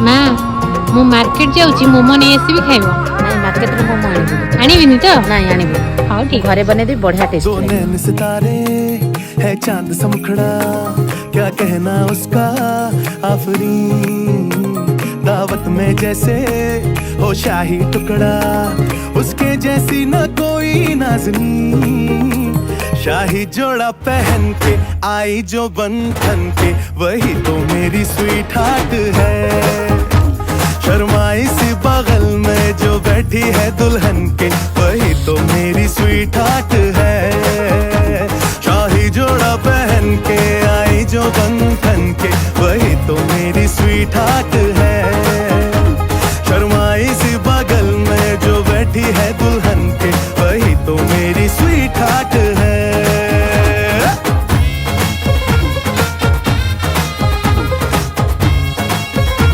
माँ मु मार्केट जाऊँगी मोमो नहीं आसबि खाइब नहीं मार्केट रे मोमो आनिबी आनिबिनी तो नहीं आनिबी हाँ ठीक घरे बने दी बढ़िया टेस्ट दो नैन सितारे है चांद सा मुखड़ा क्या कहना उसका आफरीन दावत में जैसे हो शाही टुकड़ा उसके जैसी न कोई नाज़नीन शाही जोड़ा पहन के आई जो बंधन के वही तो मेरी स्वीट हार्ट है शर्माई सी बगल में जो बैठी है दुल्हन के वही तो मेरी स्वीट हार्ट है शाही जोड़ा पहन के आई जो बंधन